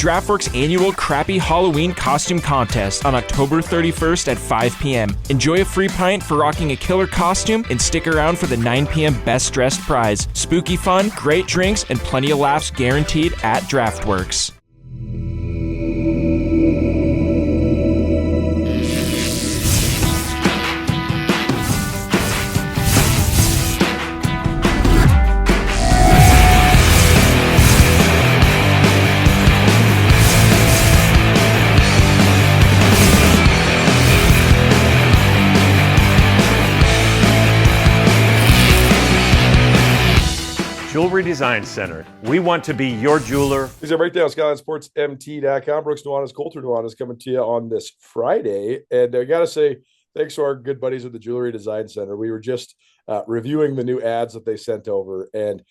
DraftWorks' annual Crappy Halloween costume contest on October 31st at 5 p.m. Enjoy a free pint for rocking a killer costume and stick around for the 9 p.m. Best Dressed prize. Spooky fun, great drinks, and plenty of laughs guaranteed at DraftWorks. Jewelry Design Center. We want to be your jeweler. These are breakdown, SkylineSportsMT.com. Brooks Nuanez, Colter Nuanez coming to you on this Friday. And I got to say, thanks to our good buddies at the Jewelry Design Center. We were just reviewing the new ads that they sent over. And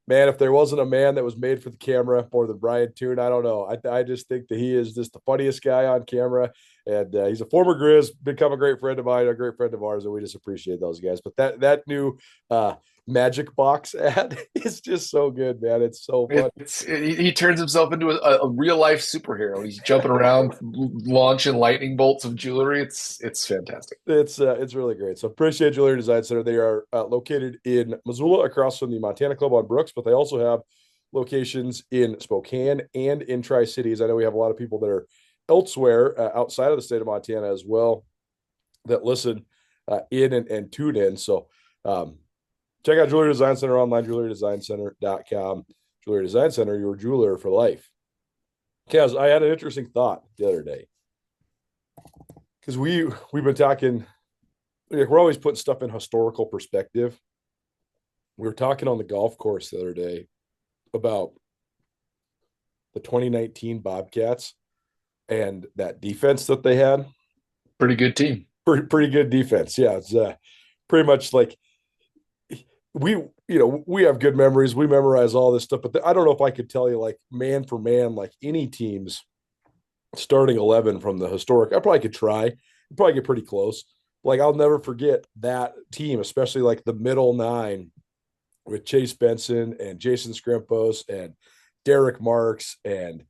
man, if there wasn't a man that was made for the camera more than Brian Toon, I don't know. I just think that he is just the funniest guy on camera. And he's a former Griz, become a great friend of mine, a great friend of ours, and we just appreciate those guys. But that new Magic Box ad is just so good, man. It's so fun. He turns himself into a real life superhero. He's jumping around, launching lightning bolts of jewelry. It's fantastic. It's really great. So appreciate Jewelry Design Center. They are located in Missoula, across from the Montana Club on Brooks, but they also have locations in Spokane and in Tri-Cities. I know we have a lot of people that are elsewhere outside of the state of Montana as well that listen in and tune in. So check out Jewelry Design Center online, jewelrydesignCenter.com. Jewelry Design Center, your jeweler for life. Kaz, I had an interesting thought the other day. Because we've been talking, we're always putting stuff in historical perspective. We were talking on the golf course the other day about the 2019 Bobcats and that defense that they had. Pretty good team. Pretty good defense. Yeah, it's pretty much like, we have good memories. We memorize all this stuff, but I don't know if I could tell you like man for man, like any team's starting 11 from the historic. I probably could try. I'd probably get pretty close. Like I'll never forget that team, especially like the middle nine with Chase Benson and Jason Scrimpos and Derek Marks and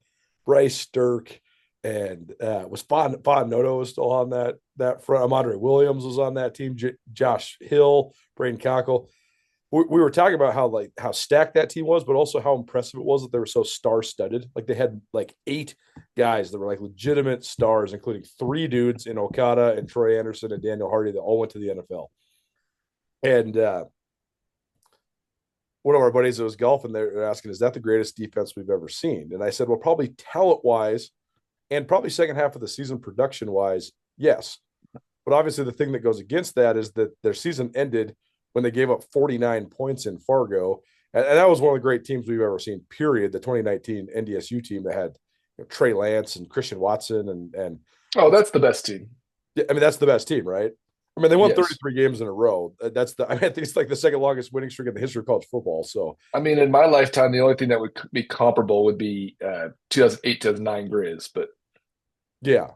Bryce Stirk and was Noto was still on that front. Andre Williams was on that team. Josh Hill, Braden Cockle. We were talking about how stacked that team was, but also how impressive it was that they were so star-studded. Like they had like 8 guys that were like legitimate stars, including 3 dudes in Okada and Troy Anderson and Daniel Hardy that all went to the NFL. And one of our buddies that was golfing, they're asking, is that the greatest defense we've ever seen? And I said, well, probably talent-wise and probably second half of the season production-wise, yes. But obviously the thing that goes against that is that their season ended when they gave up 49 points in Fargo. And that was one of the great teams we've ever seen, period. The 2019 NDSU team that had Trey Lance and Christian Watson and oh, that's the best team. Yeah, I mean, that's the best team, right? I mean, they won Yes. 33 games in a row. I think it's like the second longest winning streak in the history of college football. So, I mean, in my lifetime, the only thing that would be comparable would be 2008, 2009 Griz, but yeah.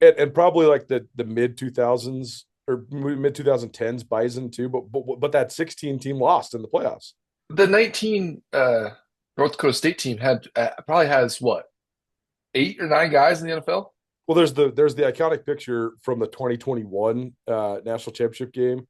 And probably like the mid 2000s or mid 2010s Bison too, but that 16 team lost in the playoffs. the 19 North Dakota State team had probably has what, 8 or 9 guys in the NFL? Well, there's the iconic picture from the 2021 national championship game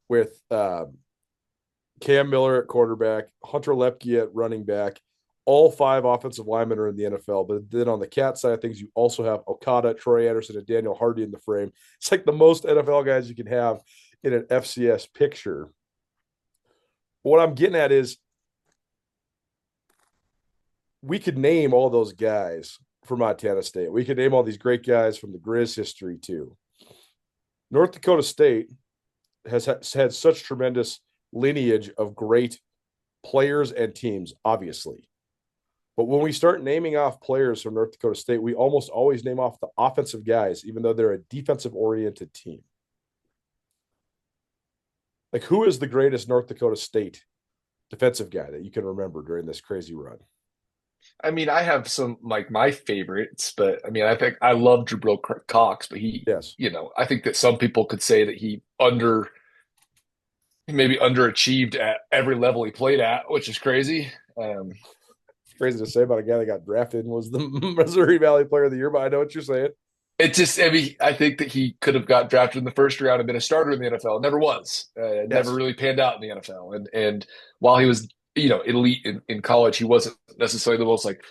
with Cam Miller at quarterback, Hunter Lepke at running back. All 5 offensive linemen are in the NFL. But then on the Cat side of things, you also have Okada, Troy Anderson, and Daniel Hardy in the frame. It's like the most NFL guys you can have in an FCS picture. What I'm getting at is we could name all those guys from Montana State. We could name all these great guys from the Griz history too. North Dakota State has had such tremendous lineage of great players and teams, obviously. But when we start naming off players from North Dakota State, we almost always name off the offensive guys, even though they're a defensive-oriented team. Like, who is the greatest North Dakota State defensive guy that you can remember during this crazy run? I mean, I have some like my favorites, but I mean, I think I love Jabril Cox, but he, Yes, I think that some people could say that he maybe underachieved at every level he played at, which is crazy. crazy to say about a guy that got drafted and was the Missouri Valley Player of the Year, but I know what you're saying. It just, I mean, I think that he could have got drafted in the first round and been a starter in the NFL. Never was. Never Yes. really panned out in the NFL. And while he was, elite in college, he wasn't necessarily the most like,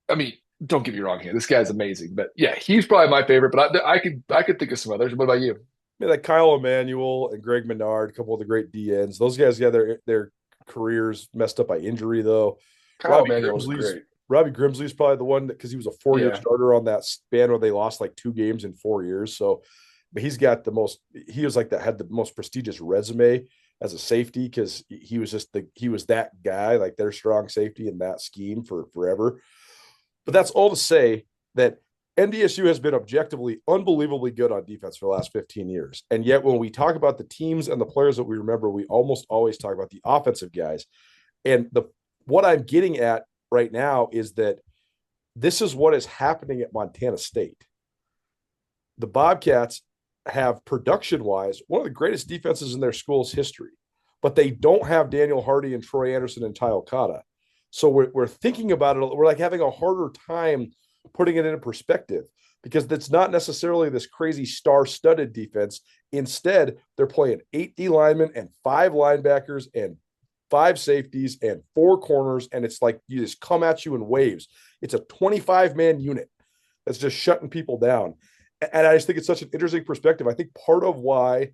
I mean, don't get me wrong here. This guy's amazing. But yeah, he's probably my favorite. But I could think of some others. What about you? Yeah, like Kyle Emanuel and Greg Menard, a couple of the great DNs. Those guys got their careers messed up by injury, though. Kyle Emanuel was great. Robbie Grimsley's probably the one because he was a 4-year Yeah. starter on that span where they lost like 2 games in 4 years. So, but he's got the most. He was like that had the most prestigious resume as a safety because he was that guy, like their strong safety in that scheme for forever. But that's all to say that NDSU has been objectively unbelievably good on defense for the last 15 years. And yet when we talk about the teams and the players that we remember, we almost always talk about the offensive guys. And what I'm getting at right now is that this is what is happening at Montana State. The Bobcats have production-wise one of the greatest defenses in their school's history, but they don't have Daniel Hardy and Troy Anderson and Ty Okada. So we're thinking about it. We're like having a harder time putting it into perspective because it's not necessarily this crazy star-studded defense. Instead, they're playing 8 D linemen and 5 linebackers and 5 safeties and 4 corners, and it's like you just come at you in waves. It's a 25-man unit that's just shutting people down. And I just think it's such an interesting perspective. I think part of why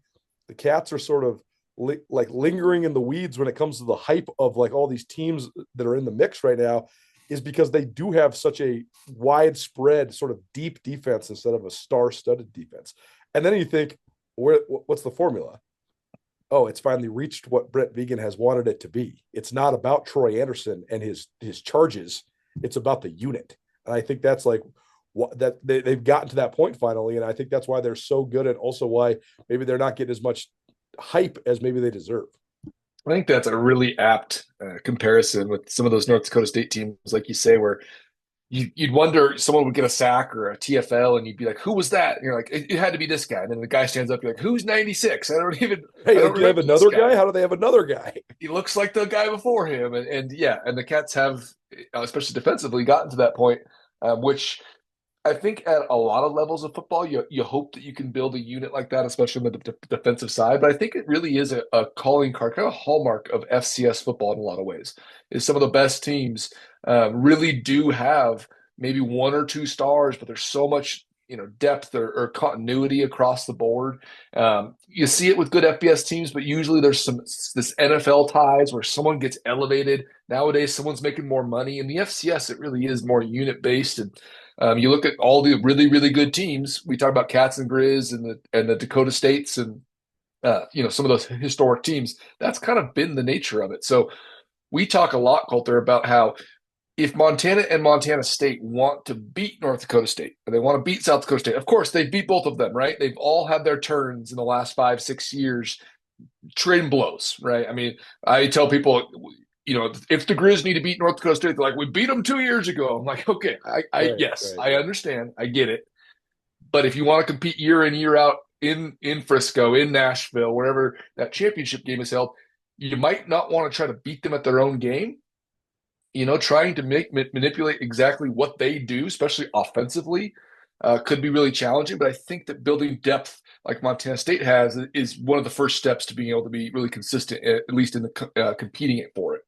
the Cats are sort of like lingering in the weeds when it comes to the hype of like all these teams that are in the mix right now is because they do have such a widespread sort of deep defense instead of a star-studded defense. And then you think, what's the formula? Oh, it's finally reached what Brent Vigen has wanted it to be. It's not about Troy Anderson and his charges. It's about the unit. And I think that's like that they've gotten to that point finally. And I think that's why they're so good and also why maybe they're not getting as much hype as maybe they deserve. I think that's a really apt comparison with some of those North Dakota State teams, like you say, where you'd wonder someone would get a sack or a TFL, and you'd be like, "Who was that?" And you're like, "It had to be this guy." And then the guy stands up, you're like, "Who's 96?" I don't even. Hey, I don't do they have another guy? How do they have another guy? He looks like the guy before him, and the Cats have, especially defensively, gotten to that point, which I think at a lot of levels of football, you hope that you can build a unit like that, especially on the defensive side. But I think it really is a calling card, kind of a hallmark of FCS football in a lot of ways. Is some of the best teams really do have maybe 1 or 2 stars, but there's so much depth or continuity across the board. You see it with good FBS teams, but usually there's this NFL ties where someone gets elevated. Nowadays, someone's making more money. In the FCS, it really is more unit based. And you look at all the really, really good teams. We talk about Cats and Griz and the Dakota States and some of those historic teams. That's kind of been the nature of it. So we talk a lot, Colter, about how if Montana and Montana State want to beat North Dakota State, or they want to beat South Dakota State, of course, they beat both of them, right? They've all had their turns in the last 5-6 years, trading blows, right? I mean, I tell people, if the Griz need to beat North Dakota State, they're like, we beat them 2 years ago. I'm like, okay, I understand. I get it. But if you want to compete year in, year out in Frisco, in Nashville, wherever that championship game is held, you might not want to try to beat them at their own game. Trying to manipulate exactly what they do, especially offensively, could be really challenging. But I think that building depth like Montana State has is one of the first steps to being able to be really consistent, at least in the competing for it.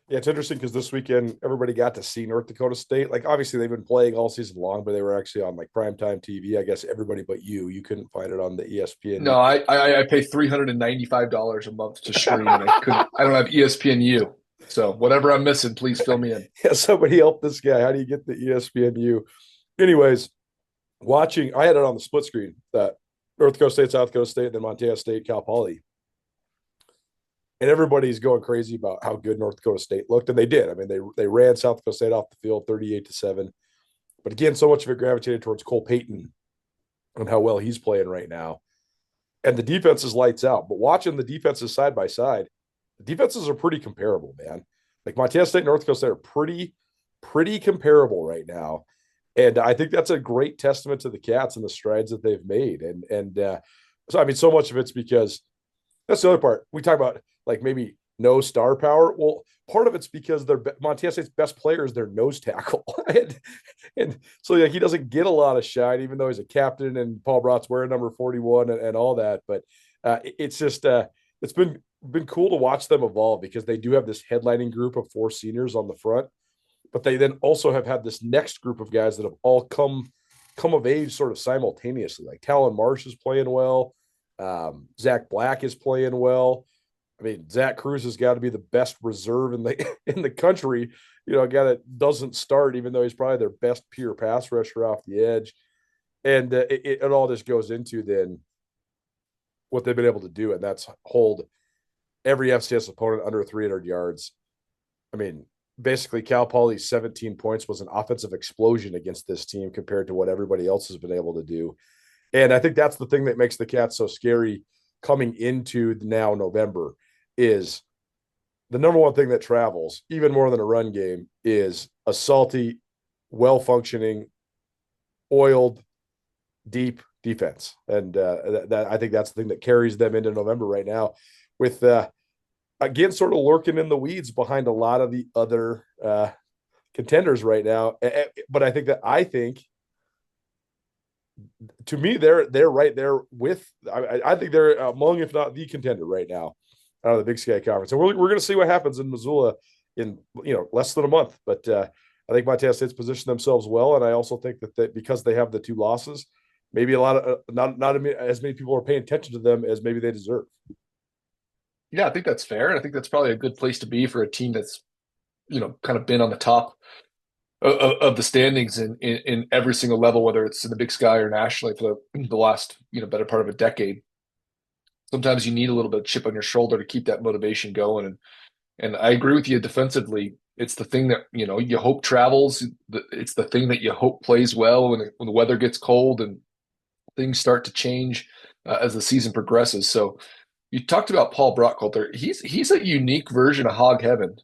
Yeah, it's interesting because this weekend everybody got to see North Dakota State. Like obviously they've been playing all season long, but they were actually on like primetime TV. I guess everybody but you couldn't find it on the ESPN. No, I pay $395 a month to stream, and I don't have ESPNU. So whatever I'm missing, please fill me in. Yeah, somebody help this guy. How do you get the ESPNU? Anyways, I had it on the split screen that North Dakota State, South Dakota State, then Montana State, Cal Poly. And everybody's going crazy about how good North Dakota State looked. And they did. I mean, they ran South Dakota State off the field 38-7. But again, so much of it gravitated towards Cole Payton and how well he's playing right now. And the defense is lights out. But watching the defenses side by side, the defenses are pretty comparable, man. Like Montana State and North Dakota State are pretty comparable right now. And I think that's a great testament to the Cats and the strides that they've made. And so, I mean, so much of it's because that's the other part. We talk about like maybe no star power. Well, part of it's because Montana State's best player is their nose tackle, and so like he doesn't get a lot of shine, even though he's a captain and Paul Brott's wearing number 41 and all that. But it's just it's been cool to watch them evolve because they do have this headlining group of 4 seniors on the front, but they then also have had this next group of guys that have all come of age sort of simultaneously. Like Talon Marsh is playing well. Zach Black is playing well. I mean, Zach Cruz has got to be the best reserve in the country. You know, a guy that doesn't start, even though he's probably their best pure pass rusher off the edge. And it all just goes into then what they've been able to do, and that's hold every FCS opponent under 300 yards. I mean, basically, Cal Poly's 17 points was an offensive explosion against this team compared to what everybody else has been able to do. And I think that's the thing that makes the Cats so scary coming into now November is the number one thing that travels, even more than a run game, is a salty, well-functioning, oiled, deep defense. And that I think that's the thing that carries them into November right now with, again, sort of lurking in the weeds behind a lot of the other contenders right now. But I think to me, they're right there with. I think they're among, if not the contender right now, out of the Big Sky Conference. And we're going to see what happens in Missoula in less than a month. But I think Montana State's positioned themselves well, and I also think that because they have the 2 losses, maybe a lot of not as many people are paying attention to them as maybe they deserve. Yeah, I think that's fair. And I think that's probably a good place to be for a team that's, kind of been on the top of the standings in every single level, whether it's in the Big Sky or nationally for the last, better part of a decade. Sometimes you need a little bit of chip on your shoulder to keep that motivation going. And I agree with you defensively. It's the thing that, you hope travels. It's the thing that you hope plays well when the weather gets cold and things start to change as the season progresses. So you talked about Paul Brott, Colter. He's a unique version of Hog Heaven.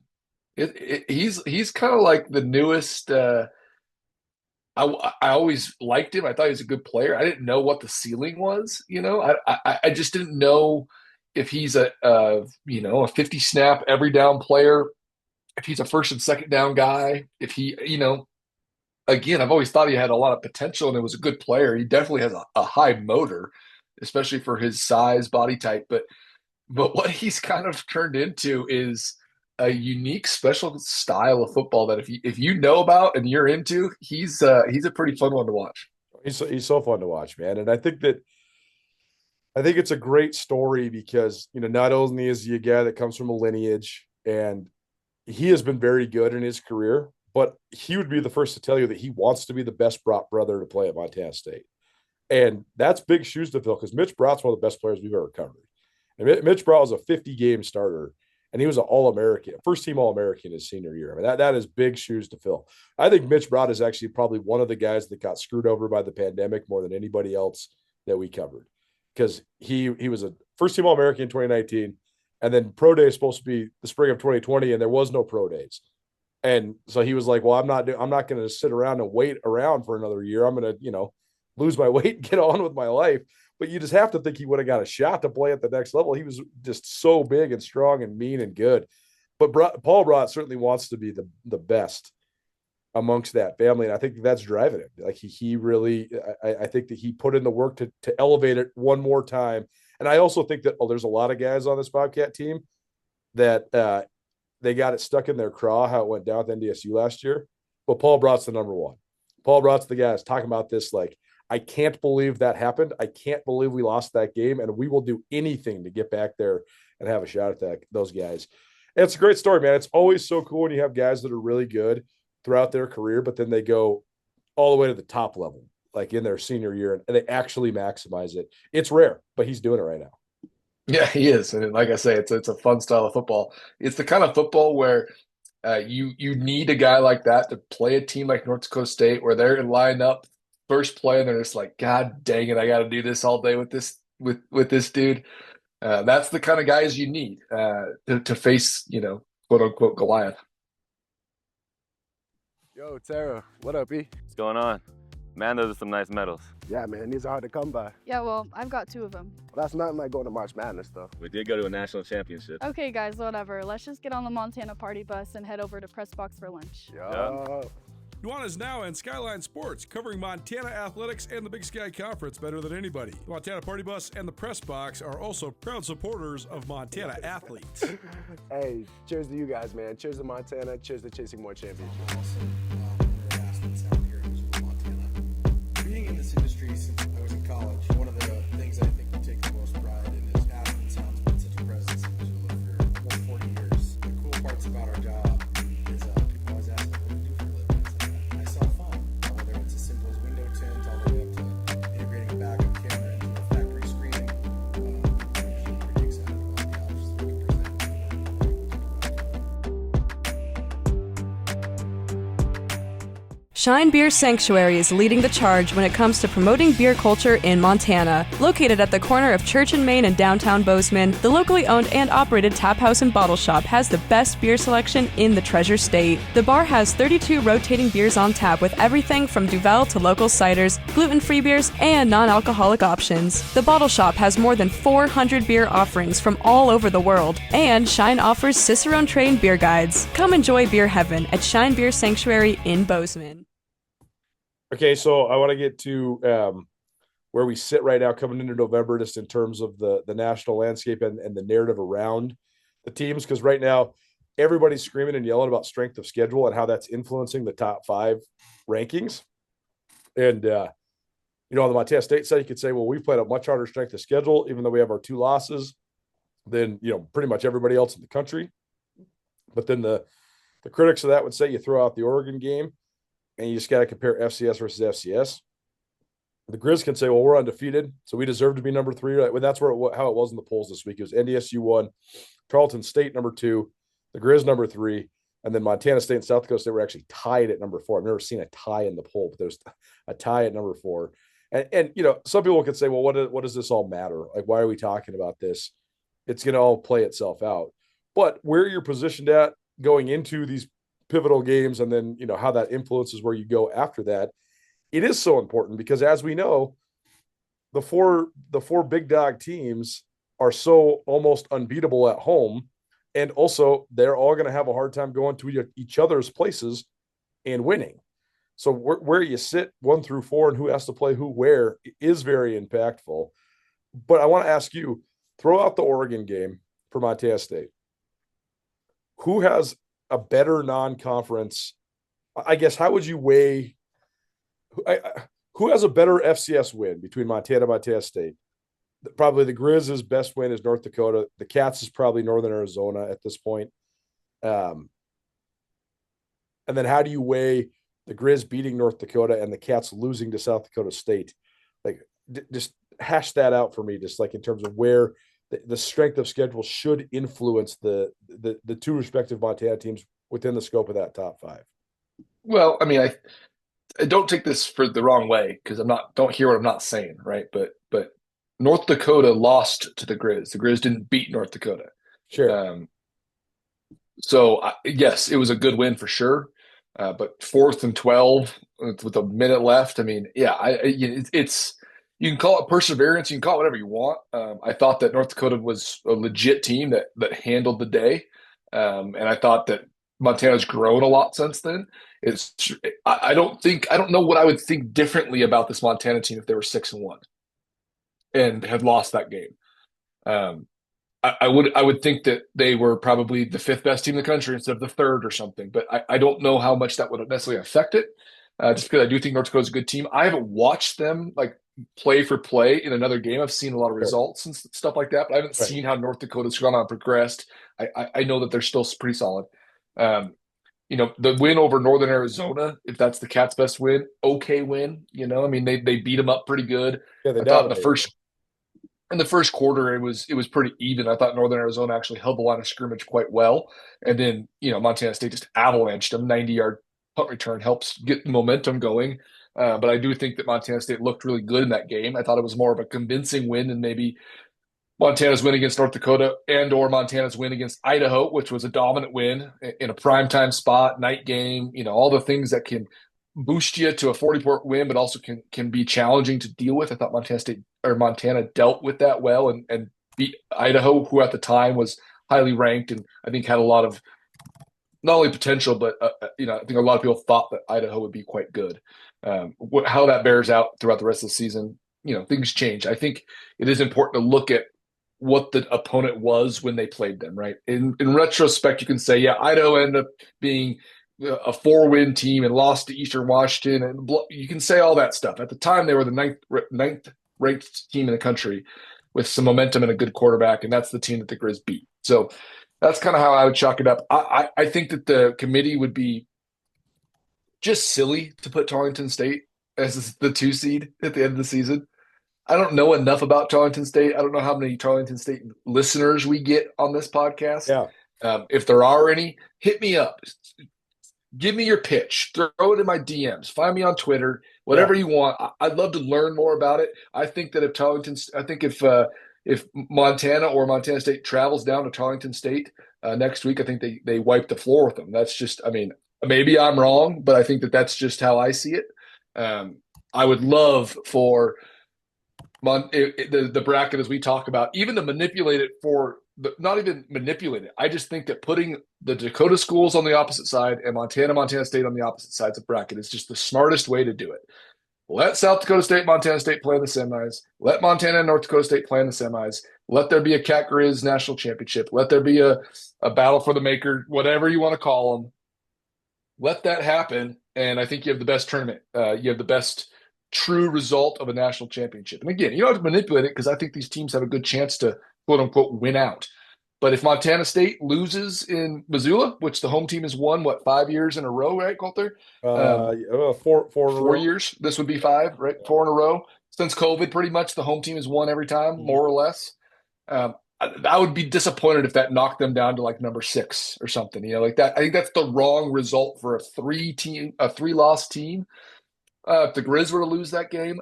He's kind of like the newest. I always liked him. I thought he was a good player. I didn't know what the ceiling was. I just didn't know if he's a 50 snap every down player, if he's a first and second down guy, if he again, I've always thought he had a lot of potential and it was a good player. He definitely has a high motor, especially for his size, body type. But what he's kind of turned into is a unique, special style of football that if you know about and you're into, he's a pretty fun one to watch. He's so fun to watch, man. And I think it's a great story because not only is he a guy that comes from a lineage and he has been very good in his career, but he would be the first to tell you that he wants to be the best Brott brother to play at Montana State. And that's big shoes to fill because Mitch Brott's one of the best players we've ever covered. And Mitch Brott was a 50-game starter, and he was an All-American, first-team All-American his senior year. I mean, that is big shoes to fill. I think Mitch Brott is actually probably one of the guys that got screwed over by the pandemic more than anybody else that we covered because he was a first-team All-American in 2019, and then pro day is supposed to be the spring of 2020, and there was no pro days. And so he was like, well, I'm not going to sit around and wait around for another year. I'm going to, lose my weight and get on with my life. But you just have to think he would have got a shot to play at the next level. He was just so big and strong and mean and good. But Paul Brott certainly wants to be the best amongst that family. And I think that's driving it. Like he really, I think that he put in the work to elevate it one more time. And I also think that, there's a lot of guys on this Bobcat team that they got it stuck in their craw, how it went down with NDSU last year. But Paul Brott's the number one. Paul Brott's the guy that's talking about this like, I can't believe that happened. I can't believe we lost that game, and we will do anything to get back there and have a shot at those guys. And it's a great story, man. It's always so cool when you have guys that are really good throughout their career, but then they go all the way to the top level, like in their senior year, and they actually maximize it. It's rare, but he's doing it right now. Yeah, he is. And like I say, it's a fun style of football. It's the kind of football where you need a guy like that to play a team like North Dakota State where they're lined up first play and they're just like, God dang it, I got to do this all day with this dude. That's the kind of guys you need to face, quote unquote Goliath. Yo, Tara, what up, E? What's going on? Man, those are some nice medals. Yeah, man, these are hard to come by. Yeah, well, I've got 2 of them. Well, that's nothing like going to March Madness, though. We did go to a national championship. Okay, guys, whatever. Let's just get on the Montana party bus and head over to Press Box for lunch. Yeah. Nuanez Now and Skyline Sports, covering Montana athletics and the Big Sky Conference better than anybody. The Montana Party Bus and the Press Box are also proud supporters of Montana athletes. Hey, cheers to you guys, man. Cheers to Montana. Cheers to chasing more championships. Being in this industry since I was in college, one of the things I think we take the most pride in is Aspen Sound's been such a presence in Missoula for almost 40 years. The cool parts about our job is people always ask us what do we do for a living. I sell fun, whether it's as simple as window tint all the way up to integrating a backup camera into a factory screen. I'm pretty excited about the options that we can Shine Beer Sanctuary is leading the charge when it comes to promoting beer culture in Montana. Located at the corner of Church and Main and downtown Bozeman, the locally owned and operated tap house and bottle shop has the best beer selection in the Treasure State. The bar has 32 rotating beers on tap with everything from Duvel to local ciders, gluten-free beers, and non-alcoholic options. The bottle shop has more than 400 beer offerings from all over the world, and Shine offers Cicerone-trained beer guides. Come enjoy beer heaven at Shine Beer Sanctuary in Bozeman. Okay, so I want to get to where we sit right now coming into November, just in terms of the national landscape and the narrative around the teams, because right now everybody's screaming and yelling about strength of schedule and how that's influencing the top 5 rankings. And, on the Montana State side, you could say, well, we've played a much harder strength of schedule, even though we have our 2 losses than, pretty much everybody else in the country. But then the critics of that would say you throw out the Oregon game, and you just got to compare FCS versus FCS. The Griz can say, well, we're undefeated, so we deserve to be number 3. Right? Well, that's how it was in the polls this week. It was NDSU 1, Tarleton State number 2, the Griz number 3, and then Montana State and South Dakota State were actually tied at number 4. I've never seen a tie in the poll, but there's a tie at number 4. And some people could say, well, what does this all matter? Like, why are we talking about this? It's going to all play itself out. But where you're positioned at going into these pivotal games, and then how that influences where you go after that, it is so important, because as we know, the four big dog teams are so almost unbeatable at home, and also they're all going to have a hard time going to each other's places and winning. So where you sit 1 through 4 and who has to play who where is very impactful. But I want to ask you, throw out the Oregon game for Montana State. Who has a better non-conference? I guess, how would you weigh who has a better FCS win between Montana State? Probably the Griz's best win is North Dakota. The Cats is probably Northern Arizona at this point. And then how do you weigh the Griz beating North Dakota and the Cats losing to South Dakota State? Like, just hash that out for me, just like in terms of where the strength of schedule should influence the 2 respective Montana teams within the scope of that top 5. Well, I mean, I don't take this for the wrong way, because don't hear what I'm not saying, right? But North Dakota lost to the Griz. The Griz didn't beat North Dakota. Sure. Yes, it was a good win for sure. But 4th and 12 with a minute left. I mean, yeah, it's. You can call it perseverance. You can call it whatever you want. I thought that North Dakota was a legit team that handled the day. And I thought that Montana's grown a lot since then. I don't know what I would think differently about this Montana team if they were 6-1 and had lost that game. I would think that they were probably the 5th best team in the country instead of the 3rd or something. But I don't know how much that would necessarily affect it. Just because I do think North Dakota's a good team. I haven't watched them play for play in another game. I've seen a lot of results and stuff like that, but I haven't seen how North Dakota's gone on progressed. I know that they're still pretty solid. The win over Northern Arizona, if that's the Cats' best win, okay win. I mean, they beat them up pretty good. Yeah, I thought in the first quarter it was pretty even. I thought Northern Arizona actually held the line of scrimmage quite well, and then Montana State just avalanched them. 90-yard punt return helps get the momentum going. But I do think that Montana State looked really good in that game. I thought it was more of a convincing win than maybe Montana's win against North Dakota or Montana's win against Idaho, which was a dominant win in a primetime spot, night game, all the things that can boost you to a 40-point win, but also can be challenging to deal with. I thought Montana dealt with that well and beat Idaho, who at the time was highly ranked and I think had a lot of not only potential, but I think a lot of people thought that Idaho would be quite good. How that bears out throughout the rest of the season, things change. I think it is important to look at what the opponent was when they played them, right? In retrospect, you can say, yeah, Idaho ended up being a 4-win team and lost to Eastern Washington, and you can say all that stuff. At the time, they were the ninth ranked team in the country with some momentum and a good quarterback, and that's the team that the Griz beat. So that's kind of how I would chalk it up. I think that the committee would be just silly to put Tarleton State as the 2 seed at the end of the season. I don't know enough about Tarleton State. I don't know how many Tarleton State listeners we get on this podcast. Yeah. If there are any, hit me up. Give me your pitch. Throw it in my DMs. Find me on Twitter. Whatever you want. I'd love to learn more about it. I think that if Montana or Montana State travels down to Tarleton State next week, I think they wipe the floor with them. That's just, maybe I'm wrong, but I think that that's just how I see it. I would love for the bracket, as we talk about, even to manipulate it not even manipulate it. I just think that putting the Dakota schools on the opposite side and Montana State on the opposite sides of bracket is just the smartest way to do it. Let South Dakota State, Montana State play in the semis. Let Montana and North Dakota State play in the semis. Let there be a Cat Griz national championship. Let there be a battle for the maker, whatever you want to call them. Let that happen, and I think you have the best tournament. You have the best true result of a national championship. And again, you don't have to manipulate it because I think these teams have a good chance to quote-unquote win out. But if Montana State loses in Missoula, which the home team has won, 5 years in a row, right, Colter? 4 in a 4 years. This would be 5, right? 4 in a row. Since COVID, pretty much the home team has won every time, more or less. I would be disappointed if that knocked them down to number 6 or something. Like that. I think that's the wrong result for a 3-loss team. If the Griz were to lose that game,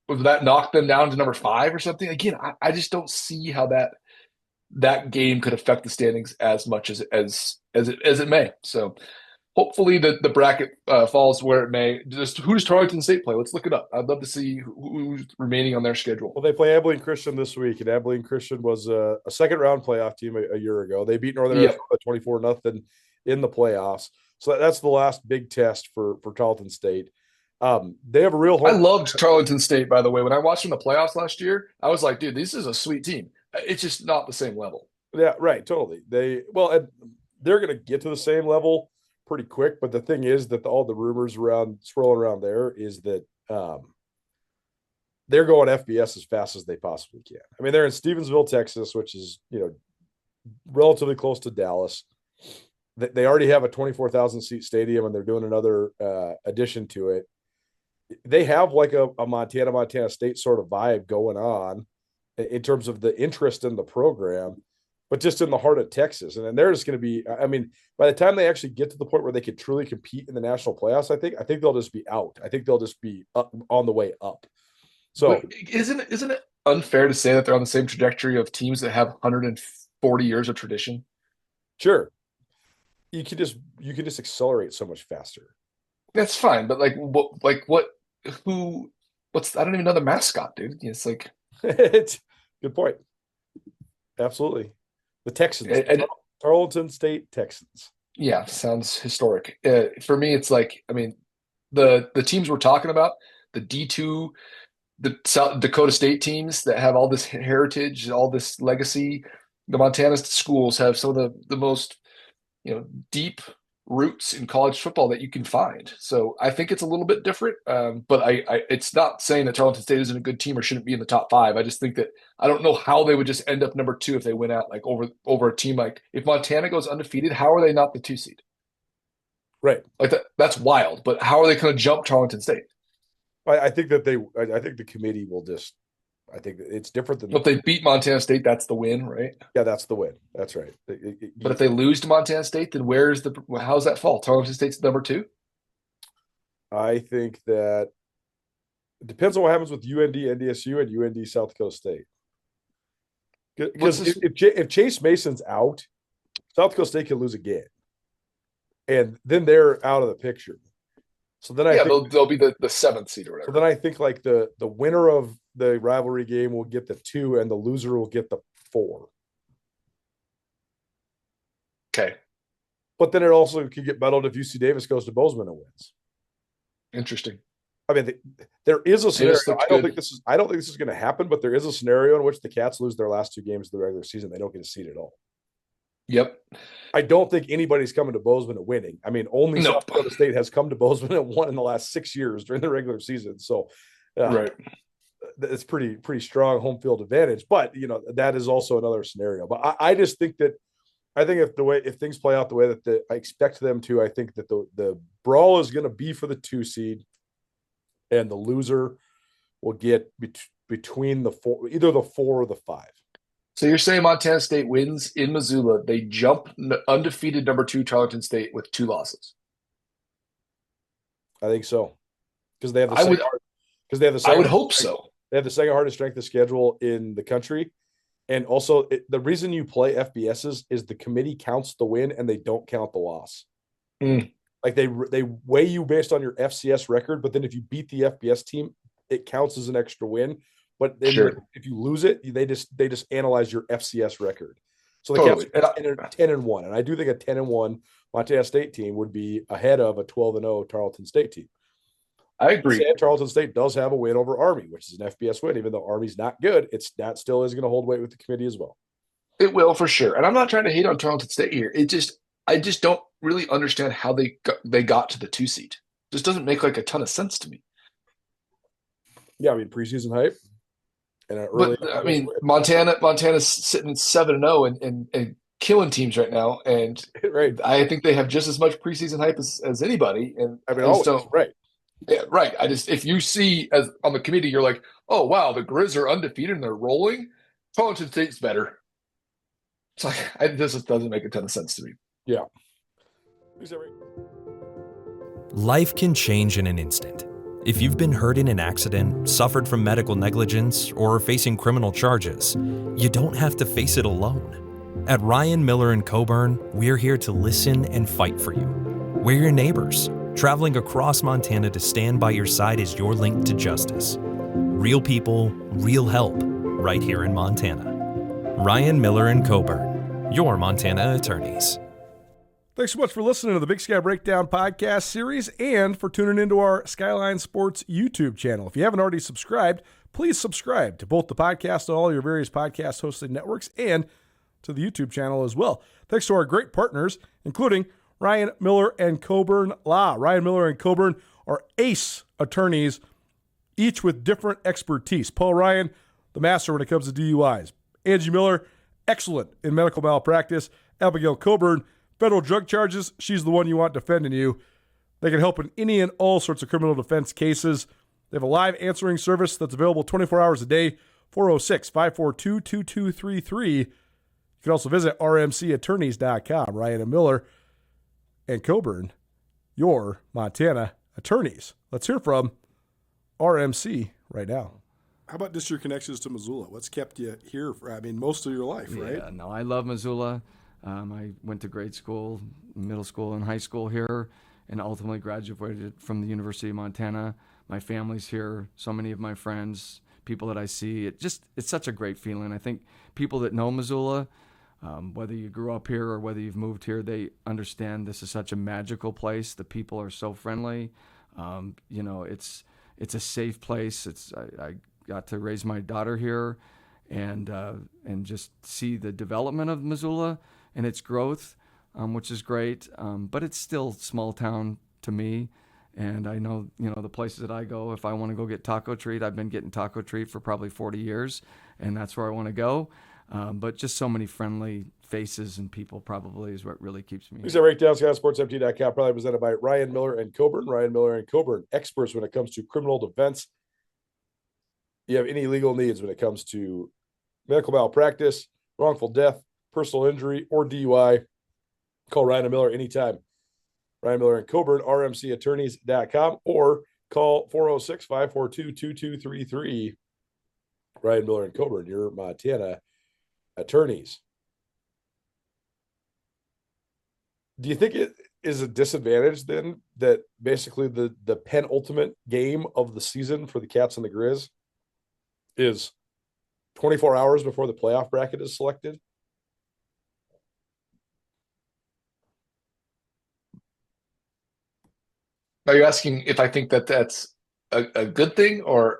would that knock them down to number 5 or something? Again, I just don't see how that game could affect the standings as much as it may. So hopefully the bracket falls where it may. Just who does Tarleton State play? Let's look it up. I'd love to see who's remaining on their schedule. Well, they play Abilene Christian this week, and Abilene Christian was a second-round playoff team a year ago. They beat Northern Arizona 24-0 in the playoffs. So that's the last big test for Tarleton State. They have a real home. I loved Tarleton State, by the way. When I watched them in the playoffs last year, I was like, dude, this is a sweet team. It's just not the same level. Yeah, right. Totally. They're going to get to the same level pretty quick. But the thing is that all the rumors swirling around there is that they're going FBS as fast as they possibly can. They're in Stevensville, Texas, which is, relatively close to Dallas. They already have a 24,000 seat stadium, and they're doing another addition to it. They have a Montana State sort of vibe going on in terms of the interest in the program, but just in the heart of Texas. And then they're just going to be, by the time they actually get to the point where they could truly compete in the national playoffs, I think they'll just be out. I think they'll just be up, on the way up. So but isn't it unfair to say that they're on the same trajectory of teams that have 140 years of tradition? Sure. You can just accelerate so much faster. That's fine. But I don't even know the mascot, dude. It's like, it's good point. Absolutely. The Texans, Tarleton State Texans. Yeah, sounds historic. For me, it's the teams we're talking about, the D2, the South Dakota State teams that have all this heritage, all this legacy. The Montana schools have some of the most, deep roots in college football that you can find. So I think it's a little bit different, but it's not saying that Tarleton State isn't a good team or shouldn't be in the top 5. I just think that I don't know how they would just end up number 2 if they went out over a team if Montana goes undefeated. How are they not the 2 seed? Right, that's wild. But how are they going to jump Tarleton State? I think that I think the committee will just. I think it's different than. But if they beat Montana State, that's the win, right? Yeah, that's the win. That's right. But if they lose to Montana State, then how's that fall? Tarleton State's number 2? I think that it depends on what happens with UND, NDSU, and UND South Dakota State. Because if Chase Mason's out, South Dakota State can lose again, and then they're out of the picture. So then I think they'll be the 7th seed or whatever. So then I think like the winner of the rivalry game will get the 2 and the loser will get the 4. Okay. But then it also could get muddled if UC Davis goes to Bozeman and wins. Interesting. I mean, there is a scenario. I don't good. think this is going to happen, but there is a scenario in which the Cats lose their last 2 games of the regular season. They don't get a seed at all. Yep. I don't think anybody's coming to Bozeman and winning. I mean, only South Dakota State has come to Bozeman and won in the last 6 years during the regular season. So, right. It's pretty strong home field advantage. But that is also another scenario. But I just think that if things play out the way that I expect them to, I think that the brawl is going to be for the 2 seed, and the loser will get between either the 4 or the 5. So you're saying Montana State wins in Missoula. They jump undefeated number 2 Tarleton State with 2 losses. I think so, because they have I would hope so. They have the second hardest strength of schedule in the country, and also the reason you play FBSs is the committee counts the win and they don't count the loss. Like they weigh you based on your FCS record, but then if you beat the FBS team, it counts as an extra win. But then if you lose it, they just analyze your FCS record. So the Cats are 10-1, and I do think a 10-1 Montana State team would be ahead of a 12-0 Tarleton State team. I agree. Tarleton State does have a win over Army, which is an FBS win. Even though Army's not good, that still is going to hold weight with the committee as well. It will for sure. And I'm not trying to hate on Tarleton State here. I just don't really understand how they got to the 2 seed. Just doesn't make like a ton of sense to me. Yeah, I mean preseason hype. Montana's sitting 7-0 and killing teams right now, and I think they have just as much preseason hype as anybody. And I mean, right. Yeah, right. If you see as on the committee, you're like, oh wow, the Griz are undefeated and they're rolling. Tarleton State's better. It's like this just doesn't make a ton of sense to me. Yeah. Life can change in an instant. If you've been hurt in an accident, suffered from medical negligence, or are facing criminal charges, you don't have to face it alone. At Ryan Miller & Coburn, we're here to listen and fight for you. We're your neighbors, traveling across Montana to stand by your side as your link to justice. Real people, real help, right here in Montana. Ryan Miller & Coburn, your Montana attorneys. Thanks so much for listening to the Big Sky Breakdown podcast series and for tuning into our Skyline Sports YouTube channel. If you haven't already subscribed, please subscribe to both the podcast and all your various podcast hosting networks and to the YouTube channel as well. Thanks to our great partners, including Ryan Miller & Coburn Law. Ryan Miller & Coburn are ace attorneys, each with different expertise. Paul Ryan, the master when it comes to DUIs. Angie Miller, excellent in medical malpractice. Abigail Coburn, federal drug charges. She's the one you want defending you. They can help in any and all sorts of criminal defense cases. They have a live answering service that's available 24 hours a day, 406-542-2233. You can also visit rmcattorneys.com. Ryan and Miller and Coburn, your Montana attorneys. Let's hear from RMC right now. How about just your connections to Missoula? What's kept you here for, most of your life, right? Yeah, no, I love Missoula. I went to grade school, middle school, and high school here, and ultimately graduated from the University of Montana. My family's here, so many of my friends, people that I see. It's such a great feeling. I think people that know Missoula, whether you grew up here or whether you've moved here, they understand this is such a magical place. The people are so friendly. It's a safe place. I got to raise my daughter here, and just see the development of Missoula and its growth, which is great. But it's still small town to me. And I know, the places that I go, if I want to go get taco treat, I've been getting taco treat for probably 40 years, and that's where I want to go. But just so many friendly faces and people probably is what really keeps me. He's at Breakdown, SkySportsMT.com, probably presented by Ryan Miller & Coburn. Ryan Miller & Coburn, experts when it comes to criminal defense. You have any legal needs when it comes to medical malpractice, wrongful death, personal injury, or DUI, call Ryan Miller anytime. Ryan Miller & Coburn, rmcattorneys.com, or call 406-542-2233. Ryan Miller & Coburn, your Montana attorneys. Do you think is a disadvantage then that basically the penultimate game of the season for the Cats and the Griz is 24 hours before the playoff bracket is selected? Are you asking if I think that that's a good thing or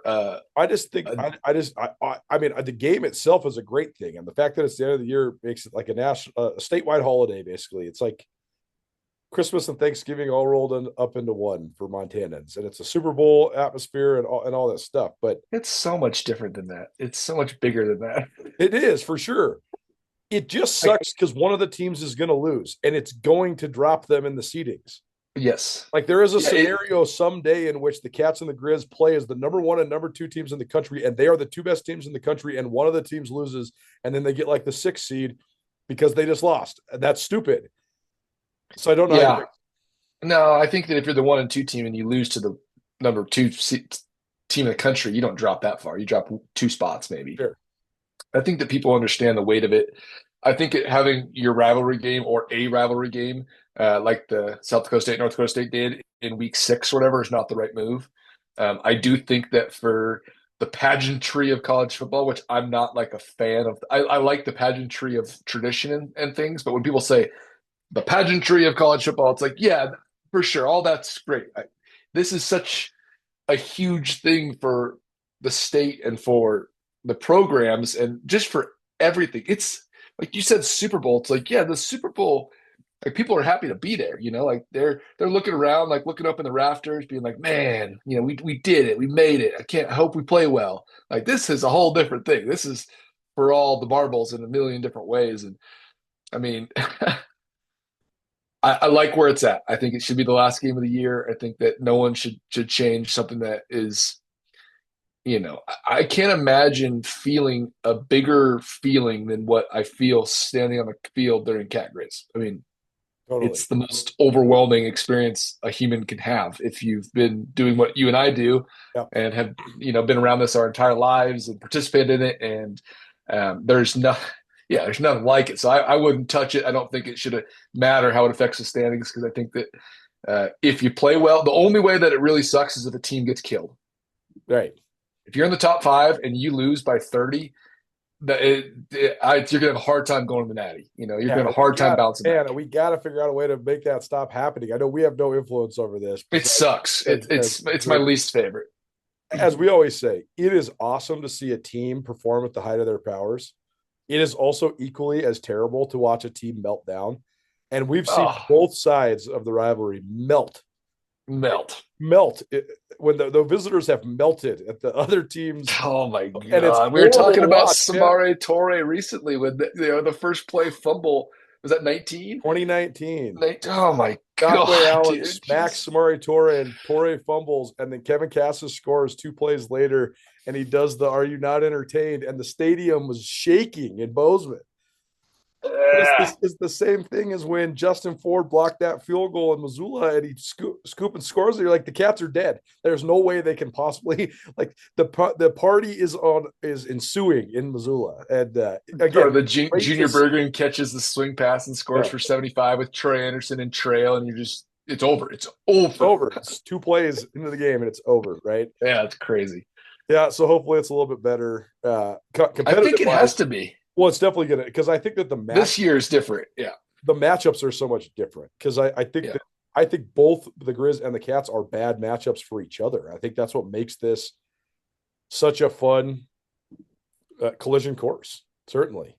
I just think I mean the game itself is a great thing, and the fact that it's the end of the year makes it like a national, a statewide holiday. Basically, it's like Christmas and Thanksgiving all rolled up into one for Montanans, and it's a Super Bowl atmosphere and all that stuff. But it's so much different than that. It's so much bigger than that. It is for sure. It just sucks because one of the teams is going to lose, and it's going to drop them in the seedings. Yes. Like there is a scenario someday in which the Cats and the Griz play as the number 1 and number 2 teams in the country, and they are the 2 best teams in the country, and one of the teams loses, and then they get like the 6th seed because they just lost. And that's stupid. So I don't know. Yeah. No, I think that if you're the 1 and 2 team and you lose to the number 2 team in the country, you don't drop that far. You drop 2 spots maybe. Sure. I think that people understand the weight of it. I think having your rivalry game or a rivalry game, like the South Dakota State, North Dakota State did in week 6 or whatever, is not the right move. I do think that for the pageantry of college football, which I'm not like a fan of, I like the pageantry of tradition and things, but when people say the pageantry of college football, it's like, yeah, for sure, all that's great. This is such a huge thing for the state and for the programs and just for everything. It's like you said, Super Bowl. It's like, yeah, the Super Bowl, like people are happy to be there, like they're looking around, like looking up in the rafters, being like, man, we did it. We made it. I hope we play well. Like this is a whole different thing. This is for all the marbles in a million different ways. And I mean, I like where it's at. I think it should be the last game of the year. I think that no one should change something that is, I can't imagine feeling a bigger feeling than what I feel standing on the field during Cat Griz. I mean, totally. It's the most overwhelming experience a human can have if you've been doing what you and I do. Yep. And have, been around this our entire lives and participated in it. And there's nothing like it. So I wouldn't touch it. I don't think it should matter how it affects the standings, because I think that if you play well, the only way that it really sucks is if a team gets killed. Right. If you're in the top 5 and you lose by 30, you're going to have a hard time going to the Natty. You're going to have a hard time bouncing back. We got to figure out a way to make that stop happening. I know we have no influence over this. It sucks. It's my least favorite. As we always say, it is awesome to see a team perform at the height of their powers. It is also equally as terrible to watch a team melt down. And we've seen both sides of the rivalry melt. When the visitors have melted at the other teams. Oh my God. We were talking about Samari Torre recently with the first play fumble. Was that 2019? Oh my God. Allen smacks Samari Torre and Torre fumbles, and then Kevin Cassis scores 2 plays later, and he does the "Are you not entertained?" and the stadium was shaking in Bozeman. It's the same thing as when Justin Ford blocked that field goal in Missoula and he scoop and scores. You're like, the Cats are dead. There's no way they can possibly, like, the party is ensuing in Missoula. And again, Junior Bergen catches the swing pass and scores for 75 with Troy Anderson and trail, and it's over. It's over. It's 2 plays into the game and it's over, right? Yeah, it's crazy. Yeah, so hopefully it's a little bit better. I think it has to be. Well, it's definitely going to, because I think that this year is different. Yeah. The matchups are so much different, because I think both the Griz and the Cats are bad matchups for each other. I think that's what makes this such a fun collision course. Certainly.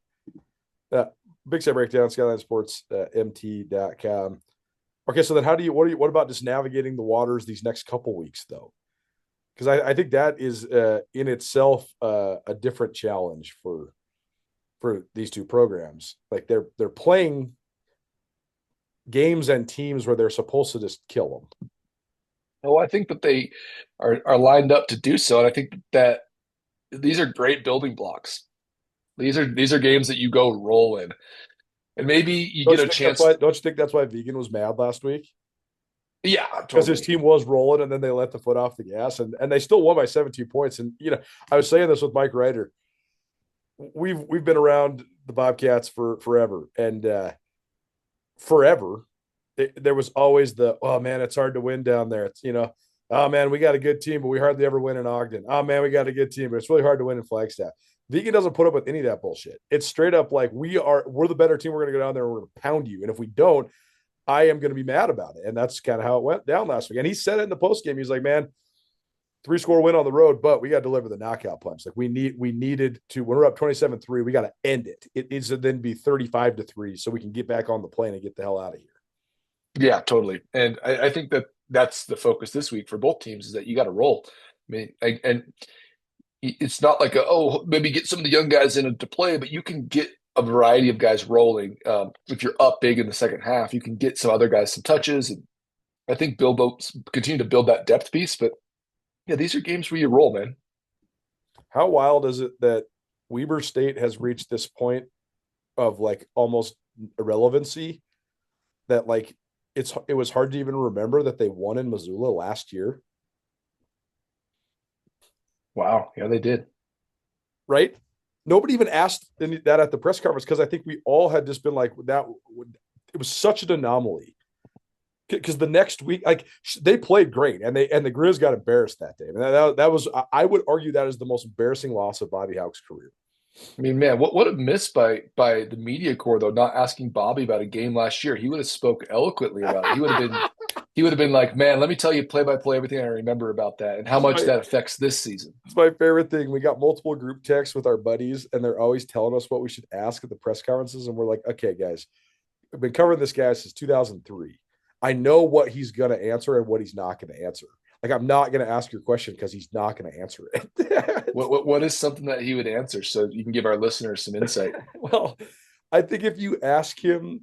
Big Sky Breakdown, Skyline Sports, MT.com. Okay. So then what about just navigating the waters these next couple weeks though? Because I think that is in itself a different challenge for these 2 programs. Like they're playing games and teams where they're supposed to just kill them. Oh, I think that they are lined up to do so. And I think that these are great building blocks. These are games that you go roll in. And maybe you get a chance. Don't you think that's why Vigen was mad last week? Yeah, because his team was rolling and then they let the foot off the gas and they still won by 17 points. And, I was saying this with Mike Ryder. We've been around the Bobcats for forever, and forever there was always the, oh man, it's hard to win down there. It's, oh man, we got a good team, but we hardly ever win in Ogden. Oh man, we got a good team, but it's really hard to win in Flagstaff. Vigen doesn't put up with any of that bullshit. It's straight up like, we're the better team. We're going to go down there and we're going to pound you. And if we don't, I am going to be mad about it. And that's kind of how it went down last week. And he said it in the post game. He's like, man, 3-score win on the road, but we got to deliver the knockout punch. Like we needed to, when we're up 27-3, we got to end it. It needs to then be 35-3 so we can get back on the plane and get the hell out of here. Yeah, totally. And I think that's the focus this week for both teams, is that you got to roll. I mean, and it's not like maybe get some of the young guys in to play, but you can get a variety of guys rolling. If you're up big in the second half, you can get some other guys some touches. And I think continue to build that depth piece. But yeah, these are games where you roll, man. How wild is it that Weber State has reached this point of like almost irrelevancy that like it was hard to even remember that they won in Missoula last year? Wow. Yeah, they did. Right? Nobody even asked that at the press conference, because I think we all had just been like, that. It was such an anomaly. Because the next week, like they played great, and the Griz got embarrassed that day. And that was, I would argue, that is the most embarrassing loss of Bobby Hauck's career. I mean, man, what a miss by the media corps, though, not asking Bobby about a game last year. He would have spoke eloquently about it. He would have been like, man, let me tell you play by play everything I remember about that and how much that affects this season. It's my favorite thing. We got multiple group texts with our buddies, and they're always telling us what we should ask at the press conferences, and we're like, okay, guys, I've been covering this guy since 2003. I know what he's going to answer and what he's not going to answer. Like, I'm not going to ask your question because he's not going to answer it. What is something that he would answer so you can give our listeners some insight? Well, I think if you ask him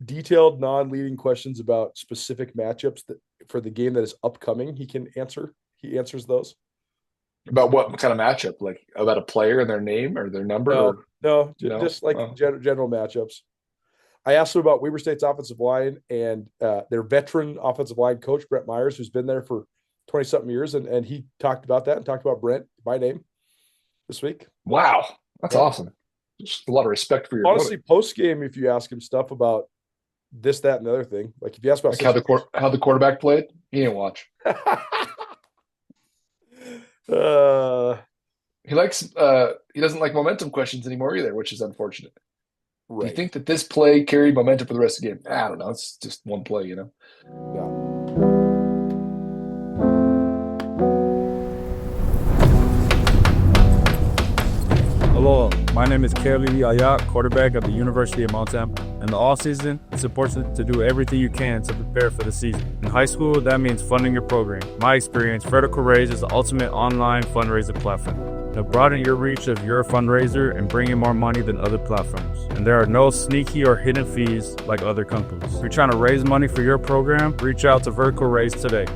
detailed, non-leading questions about specific matchups for the game that is upcoming, he can answer. He answers those. About what kind of matchup? Like about a player and their name or their number? No, just like general matchups. I asked him about Weber State's offensive line and their veteran offensive line coach, Brent Myers, who's been there for 20-something years. And he talked about that and talked about Brent by name this week. Wow. That's awesome. Just a lot of respect for your honestly, post-game, if you ask him stuff about this, that, and the other thing, like if you ask about like how the quarterback played, he didn't watch. He doesn't like momentum questions anymore either, which is unfortunate. Right. Do you think that this play carried momentum for the rest of the game? I don't know. It's just one play, Yeah. Hello, my name is Kelly Ayat, quarterback at the University of Montana. In the off-season, it's important to do everything you can to prepare for the season. In high school, that means funding your program. In my experience, Vertical Raise is the ultimate online fundraiser platform. Now broaden your reach of your fundraiser and bring in more money than other platforms. And there are no sneaky or hidden fees like other companies. If you're trying to raise money for your program, reach out to Vertical Raise today.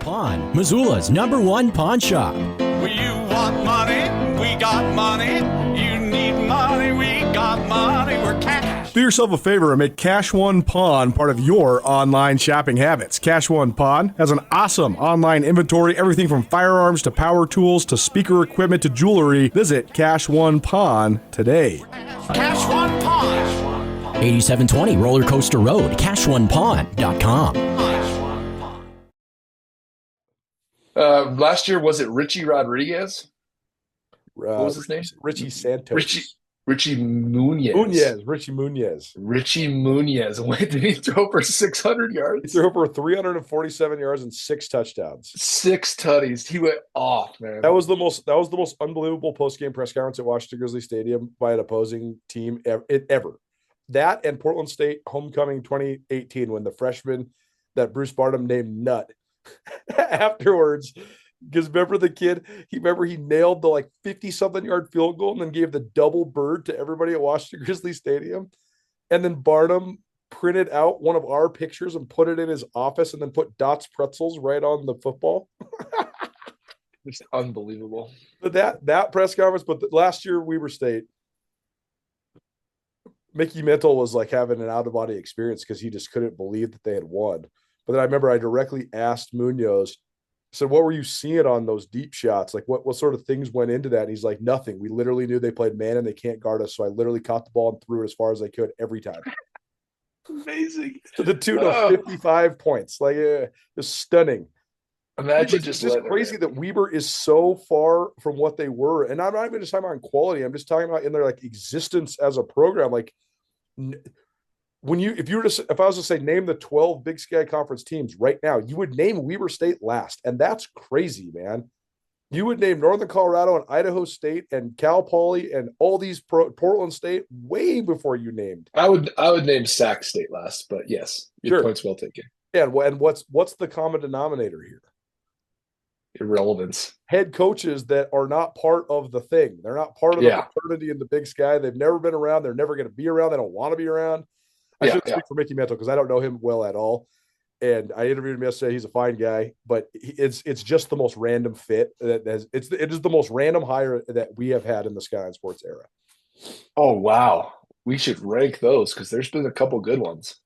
Pawn, Missoula's #1 pawn shop. You want money? We got money. You need money? We got money. We're cash. Do yourself a favor and make Cash One Pawn part of your online shopping habits. Cash One Pawn has an awesome online inventory, everything from firearms to power tools to speaker equipment to jewelry. Visit Cash One Pawn today. Cash One Pawn. 8720 Roller Coaster Road, CashOnePawn.com. Last year, was it Richie Rodriguez? What was his name? Richie Santos. Richie Munoz. Richie Munoz. Richie Munoz. Wait, did he throw for 600 yards? He threw for 347 yards and 6 touchdowns. 6 tutties. He went off, man. That was the most unbelievable post-game press conference at Washington Grizzly Stadium by an opposing team ever. That and Portland State homecoming 2018, when the freshman that Bruce Barnum named Nut afterwards, because remember the kid, he nailed the 50-something yard field goal and then gave the double bird to everybody at Washington Grizzly Stadium. And then Barnum printed out one of our pictures and put it in his office and then put Dots Pretzels right on the football. It's unbelievable. But that press conference, but last year Weber State, Mickey Mental was having an out-of-body experience because he just couldn't believe that they had won. But then I remember I directly asked Munoz, I said, what were you seeing on those deep shots? What sort of things went into that? And he's like, nothing. We literally knew they played man and they can't guard us. So I literally caught the ball and threw it as far as I could every time. Amazing. To the tune of 55 points. Like, just stunning. Imagine It's just crazy that Weber is so far from what they were. And I'm not even just talking about in quality. I'm just talking about in their like existence as a program. Like, if I was to say name the 12 Big Sky Conference teams right now, you would name Weber State last, and that's crazy, man. You would name Northern Colorado and Idaho State and Cal Poly and all these Portland State way before you named. I would name Sac State last, but yes, your point's well taken. Yeah, and what's the common denominator here? Irrelevance. Head coaches that are not part of the thing. They're not part of the fraternity in the Big Sky. They've never been around. They're never going to be around. They don't want to be around. I shouldn't speak for Mickey Mental because I don't know him well at all. And I interviewed him yesterday. He's a fine guy, but it's just the most random fit. It is the most random hire that we have had in the Skyline Sports era. Oh wow, we should rank those because there's been a couple good ones.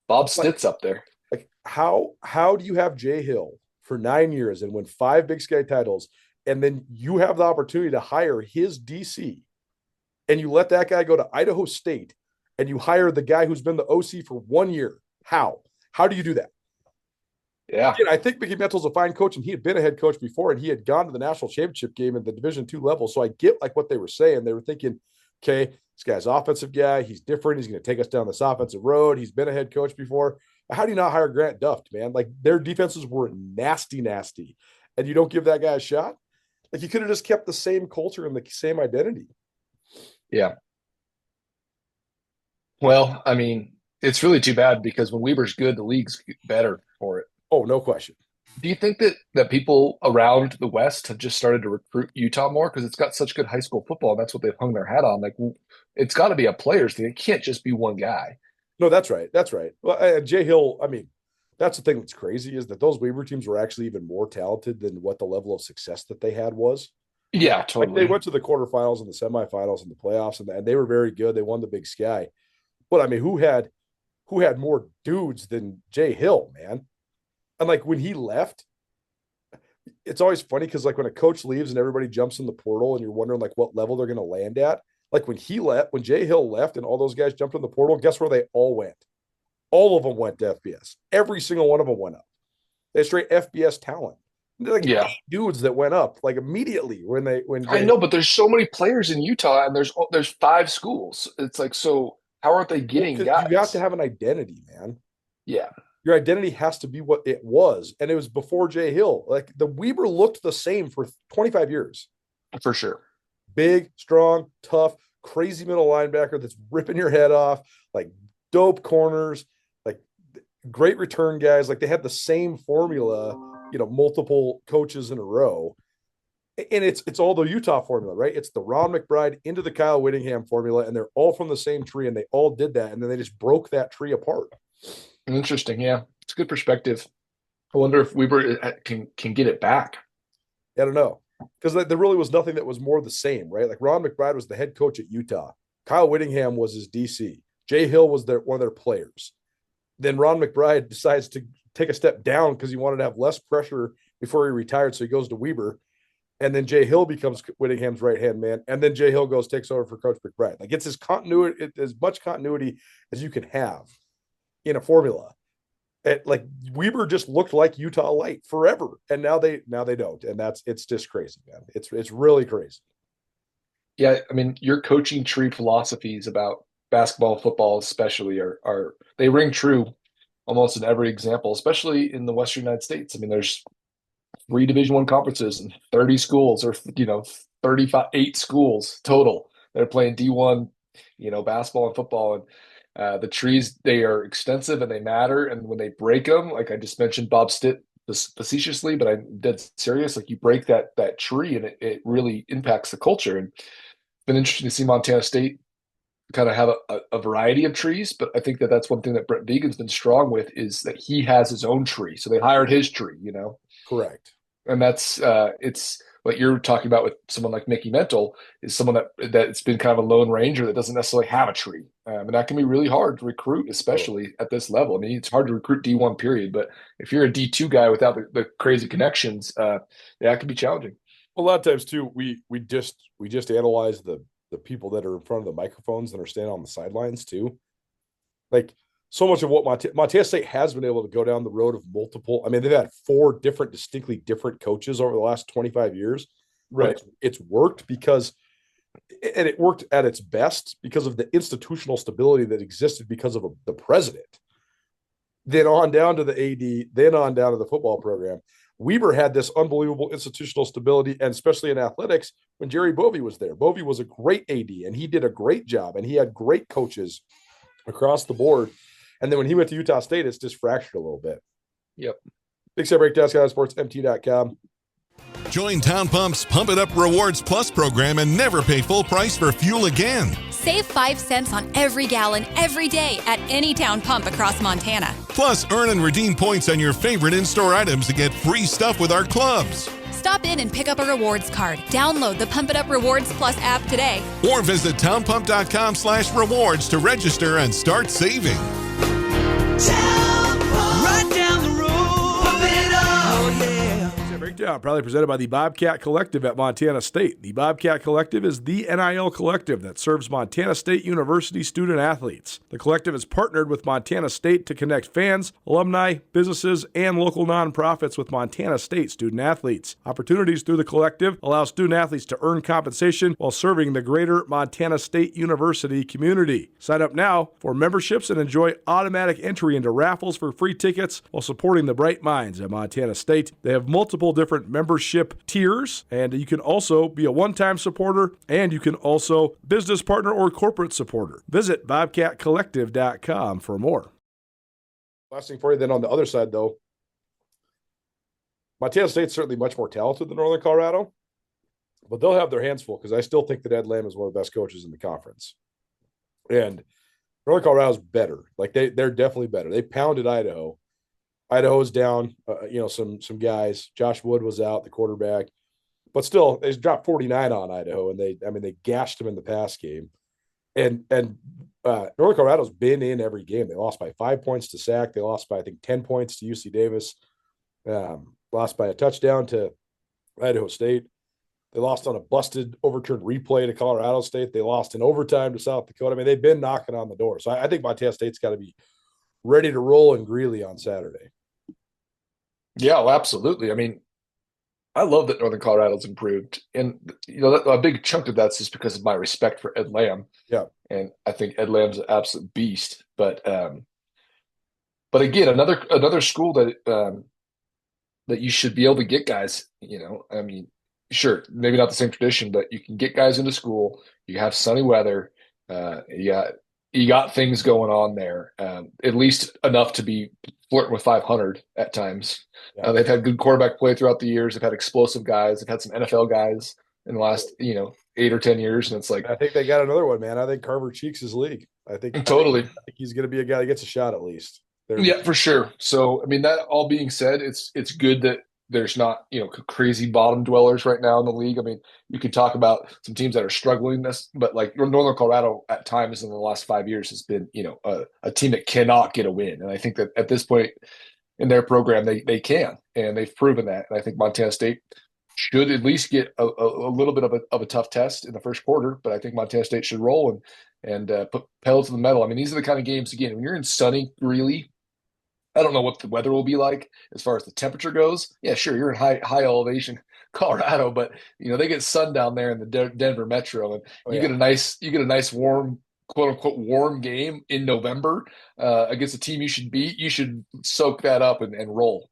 Bob Stitt's up there. Like how do you have Jay Hill for 9 years and win 5 Big Sky titles, and then you have the opportunity to hire his DC, and you let that guy go to Idaho State, and you hire the guy who's been the OC for 1 year? How do you do that? Yeah, again, I think Mickey Mental's a fine coach, and he had been a head coach before, and he had gone to the national championship game at the Division II level. So I get like what they were saying. They were thinking, okay, this guy's offensive guy. He's different. He's going to take us down this offensive road. He's been a head coach before. How do you not hire Grant Duft, man? Like their defenses were nasty, and you don't give that guy a shot. Like you could have just kept the same culture and the same identity. Yeah. Well, I mean, it's really too bad because when Weber's good, the league's better for it. Oh, no question. Do you think that people around the West have just started to recruit Utah more because it's got such good high school football, and that's what they've hung their hat on? Like, it's got to be a players thing. It can't just be one guy. No, that's right. Well, Jay Hill, I mean, that's the thing that's crazy is that those Weber teams were actually even more talented than what the level of success that they had was. Yeah, totally. Like they went to the quarterfinals and the semifinals and the playoffs, and they were very good. They won the Big Sky. But I mean, who had more dudes than Jay Hill, man? And like when he left, it's always funny because like when a coach leaves and everybody jumps in the portal and you're wondering like what level they're going to land at. Like when Jay Hill left and all those guys jumped in the portal, guess where they all went? All of them went to FBS. Every single one of them went up. They had straight FBS talent. They're like 8 dudes that went up like immediately when I know, but there's so many players in Utah and there's 5 schools. It's like, so how aren't they getting guys? You have to have an identity, man. Yeah. Your identity has to be what it was. And it was before Jay Hill. Like the Weber looked the same for 25 years. For sure. Big, strong, tough, crazy middle linebacker that's ripping your head off, like dope corners, like great return guys. Like they had the same formula, multiple coaches in a row. And it's all the Utah formula, right? It's the Ron McBride into the Kyle Whittingham formula, and they're all from the same tree, and they all did that. And then they just broke that tree apart. Interesting. Yeah. It's a good perspective. I wonder if Weber can get it back. I don't know. Because there really was nothing that was more the same, right? Like Ron McBride was the head coach at Utah. Kyle Whittingham was his DC. Jay Hill was one of their players. Then Ron McBride decides to take a step down because he wanted to have less pressure before he retired. So he goes to Weber. And then Jay Hill becomes Whittingham's right-hand man. And then Jay Hill takes over for Coach McBride. Like it's as much continuity as you can have in a formula. Like Weber just looked like Utah Light forever, and now they don't, and it's just crazy, man. It's really crazy. Yeah, I mean, your coaching tree philosophies about basketball, football, especially, are they ring true almost in every example, especially in the Western United States. I mean, there's 3 Division I conferences and 30 schools, or 8 schools total. They're playing D1, basketball and football, and the trees, they are extensive and they matter. And when they break them, like I just mentioned Bob Stitt facetiously, but I'm dead serious. Like you break that tree and it really impacts the culture. And it's been interesting to see Montana State kind of have a variety of trees. But I think that's one thing that Brent Vigen's been strong with is that he has his own tree. So they hired his tree, Correct. And that's it's what you're talking about with someone like Mickey Mental is someone that's been kind of a lone ranger that doesn't necessarily have a tree. And that can be really hard to recruit, especially at this level. I mean, it's hard to recruit D1 period, but if you're a D2 guy without the crazy connections, it can be challenging. A lot of times too, we just analyze the people that are in front of the microphones and are standing on the sidelines too. Like so much of what Montana State has been able to go down the road of multiple. I mean, they've had 4 distinctly different coaches over the last 25 years. Right. It's worked because, and it worked at its best because of the institutional stability that existed because of the president. Then on down to the AD, then on down to the football program. Weber had this unbelievable institutional stability, and especially in athletics, when Jerry Bovee was there. Bovee was a great AD, and he did a great job, and he had great coaches across the board. And then when he went to Utah State, it's just fractured a little bit. Yep. Big Sky Breakdown, SkylineSportsMT.com. Join Town Pump's Pump It Up Rewards Plus program and never pay full price for fuel again. Save 5 cents on every gallon every day at any Town Pump across Montana. Plus, earn and redeem points on your favorite in-store items to get free stuff with our clubs. Stop in and pick up a rewards card. Download the Pump It Up Rewards Plus app today. Or visit townpump.com/rewards to register and start saving. Right down the road, pump it up, oh yeah. Breakdown, proudly presented by the Bobcat Collective at Montana State. The Bobcat Collective is the NIL collective that serves Montana State University student athletes. The collective has partnered with Montana State to connect fans, alumni, businesses, and local nonprofits with Montana State student athletes. Opportunities through the collective allow student athletes to earn compensation while serving the greater Montana State University community. Sign up now for memberships and enjoy automatic entry into raffles for free tickets while supporting the bright minds at Montana State. They have multiple different membership tiers, and you can also be a one-time supporter, and you can also business partner or corporate supporter. Visit bobcatcollective.com for more. Last thing for you, then on the other side, though, Montana State's certainly much more talented than Northern Colorado, but they'll have their hands full because I still think that Ed Lamb is one of the best coaches in the conference. And Northern Colorado's better. Like, they're definitely better. They pounded Idaho. Idaho's down, some guys. Josh Wood was out, the quarterback, but still they dropped 49 on Idaho, and they gashed them in the pass game. And North Colorado's been in every game. They lost by 5 points to Sac. They lost by, I think, 10 points to UC Davis. Lost by a touchdown to Idaho State. They lost on a busted, overturned replay to Colorado State. They lost in overtime to South Dakota. I mean, they've been knocking on the door. So I think Montana State's got to be ready to roll in Greeley on Saturday. Yeah, well, absolutely. I mean, I love that Northern Colorado's improved. And, a big chunk of that's just because of my respect for Ed Lamb. Yeah. And I think Ed Lamb's an absolute beast. But again, another school that you should be able to get guys, I mean, sure, maybe not the same tradition, but you can get guys into school. You have sunny weather. You got things going on there, at least enough to be flirting with 500 at times. Yeah. They've had good quarterback play throughout the years. They've had explosive guys. They've had some NFL guys in the last, 8 or 10 years. And it's like, I think they got another one, man. I think Carver Cheeks is league. I think totally. I think he's going to be a guy that gets a shot at least. Yeah, for sure. So, I mean, that all being said, it's good that there's not, crazy bottom dwellers right now in the league. I mean, you could talk about some teams that are struggling but like Northern Colorado at times in the last 5 years has been, a team that cannot get a win. And I think that at this point in their program, they can, and they've proven that. And I think Montana State should at least get a little bit of a tough test in the first quarter, but I think Montana State should roll and put pedal to the metal. I mean, these are the kind of games, again, when you're in sunny Greeley, I don't know what the weather will be like as far as the temperature goes. Yeah, sure, you're in high elevation Colorado, but they get sun down there in the Denver metro, and you get a nice warm, quote unquote warm game in November against a team you should beat. You should soak that up and roll.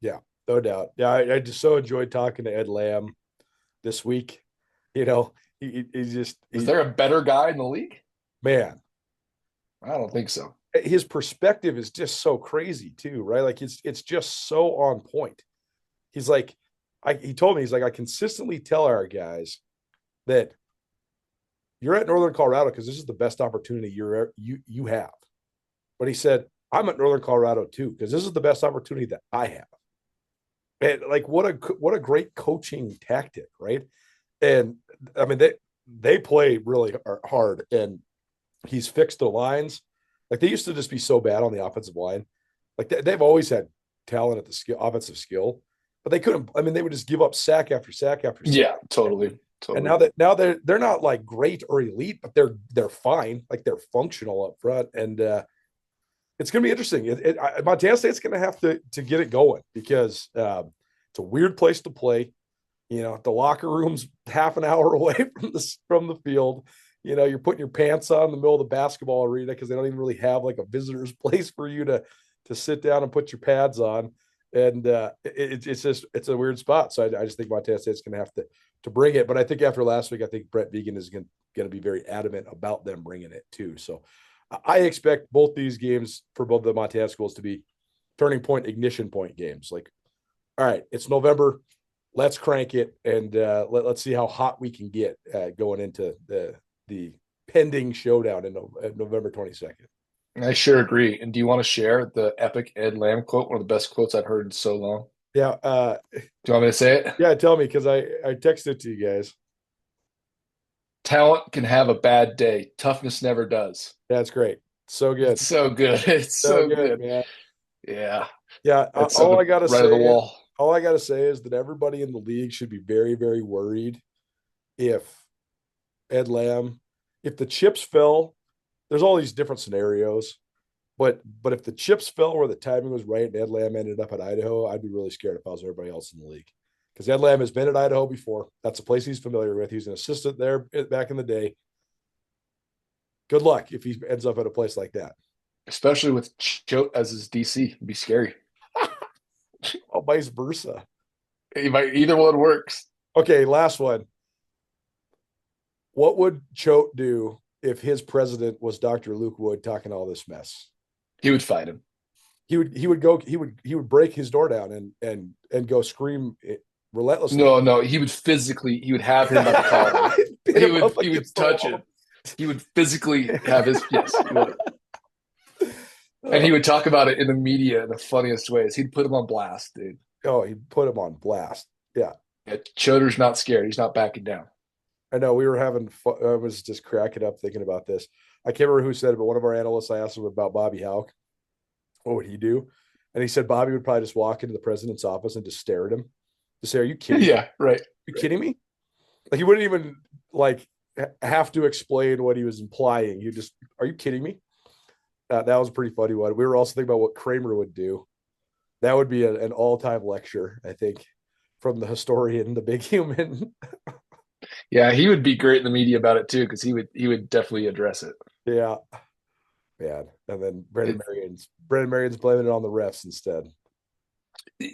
Yeah, no doubt. Yeah, I just so enjoyed talking to Ed Lamb this week. He's is there a better guy in the league? Man, I don't think so. His perspective is just so crazy too, right? Like it's just so on point. He's like, he told me, he's like, I consistently tell our guys that you're at Northern Colorado because this is the best opportunity you have. But he said, I'm at Northern Colorado too because this is the best opportunity that I have. And like, what a great coaching tactic, right? And I mean, they play really hard, and he's fixed the lines. Like, they used to just be so bad on the offensive line. Like, they've always had talent at the offensive skill, but they couldn't. I mean, they would just give up sack after sack after sack. Yeah, totally. And now they're not like great or elite, but they're fine. Like, they're functional up front. And it's going to be interesting. Montana State's going to have to get it going because it's a weird place to play. You know, the locker room's half an hour away from the field. You know, you're putting your pants on in the middle of the basketball arena because they don't even really have like a visitor's place for you to sit down and put your pads on. And it's a weird spot. So I just think Montana State's going to have to bring it. But I think after last week, I think Brent Vigen is going to be very adamant about them bringing it too. So I expect both these games for both the Montana schools to be turning point, ignition point games. Like, all right, it's November. Let's crank it, and let's see how hot we can get going into the pending showdown in November 22nd. I sure agree. And do you want to share the epic Ed Lamb quote, one of the best quotes I've heard in so long? Yeah. Do you want me to say it? Yeah, tell me, because I texted it to you guys. Talent can have a bad day. Toughness never does. That's great. So good. It's so good. It's so good, man. Yeah. Yeah. All I got to say, right of the wall. All I got to say is that everybody in the league should be very, very worried if Ed Lamb, if the chips fell. There's all these different scenarios, but if the chips fell where the timing was right and Ed Lamb ended up at Idaho, I'd be really scared if I was everybody else in the league. Because Ed Lamb has been at Idaho before. That's a place he's familiar with. He's an assistant there back in the day. Good luck if he ends up at a place like that. Especially with Choate as his DC. It'd be scary. Or vice versa. Either one works. Okay, last one. What would Choate do if his president was Dr. Luke Wood talking all this mess? He would fight him. He would break his door down and go scream relentlessly. No, he would have him by the collar. he would touch him. He would physically have his yes. He would. And he would talk about it in the media in the funniest ways. He'd put him on blast, dude. Oh, he'd put him on blast. Yeah. Choater's not scared. He's not backing down. I know we were having fun. I was just cracking up thinking about this. I can't remember who said it, but one of our analysts, I asked him about Bobby Houck. What would he do? And he said Bobby would probably just walk into the president's office and just stare at him. Just say, "Are you kidding me? Yeah, right. Are you kidding me?" Like he wouldn't even have to explain what he was implying. He just, "Are you kidding me?" That was a pretty funny one. We were also thinking about what Kramer would do. That would be an all-time lecture, I think, from the historian, the big human. Yeah, he would be great in the media about it too, because he would definitely address it. Yeah, man. And then Brendan Marion's blaming it on the refs instead.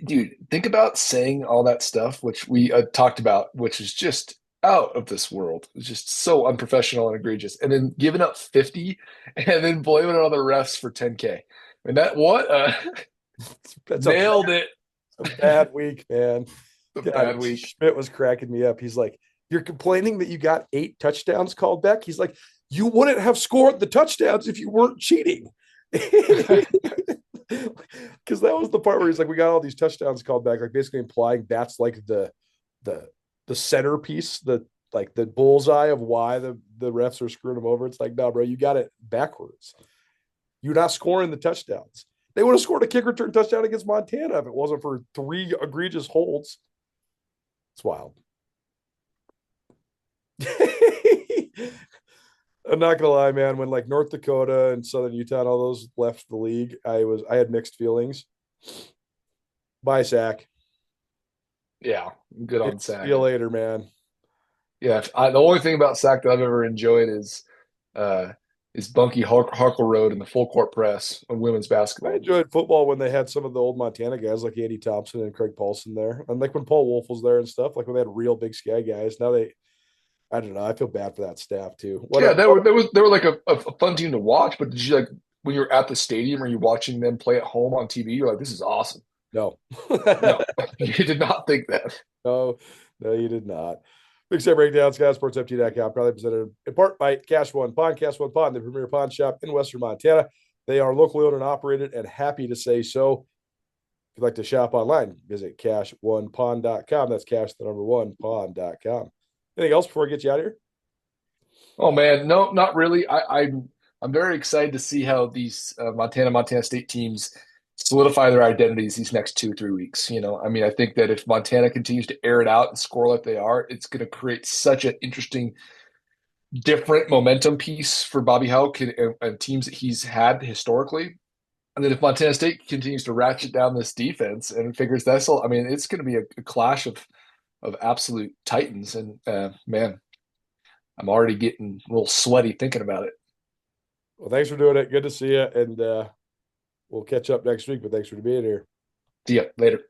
Dude, think about saying all that stuff, which we talked about, which is just out of this world. It's just so unprofessional and egregious. And then giving up 50 and then blaming it on the refs for 10K. And nailed it. A bad week, man. Bad week. Schmidt was cracking me up. He's like, "You're complaining that you got 8 touchdowns called back?" He's like, "You wouldn't have scored the touchdowns if you weren't cheating." Because that was the part where he's like, "We got all these touchdowns called back," like basically implying that's like the centerpiece, the bullseye of why the refs are screwing them over. It's like, no, bro, you got it backwards. You're not scoring the touchdowns. They would have scored a kick return touchdown against Montana if it wasn't for 3 egregious holds. It's wild. I'm not gonna lie, man. When like North Dakota and Southern Utah and all those left the league, I had mixed feelings. Bye, Sack. Yeah, good on Sack. See you later, man. Yeah, the only thing about Sack that I've ever enjoyed is Bunky Harkle Road and the full court press on women's basketball. I enjoyed football when they had some of the old Montana guys like Andy Thompson and Craig Paulson there, and like when Paul Wolf was there and stuff. Like when they had real Big Sky guys. Now I don't know. I feel bad for that staff too. They were like a fun team to watch. But did you like when you're at the stadium or you're watching them play at home on TV? You're like, this is awesome. No, no, you did not think that. No, you did not. Big Sky Breakdown, SkySportsFT.com, proudly presented in part by Cash One Pawn, the premier pawn shop in Western Montana. They are locally owned and operated, and happy to say so. If you'd like to shop online, visit cash1pawn.com. That's cash1pawn.com. Anything else before I get you out of here? Oh man, no, not really. I'm very excited to see how these Montana State teams solidify their identities these next 2-3 weeks. You know, I mean, I think that if Montana continues to air it out and score like they are, it's going to create such an interesting, different momentum piece for Bobby Houck and teams that he's had historically. And then if Montana State continues to ratchet down this defense and figures that's all, I mean, it's going to be a clash of absolute titans. And man, I'm already getting a little sweaty thinking about it. Well, thanks for doing it. Good to see you. And we'll catch up next week, but thanks for being here. See ya later.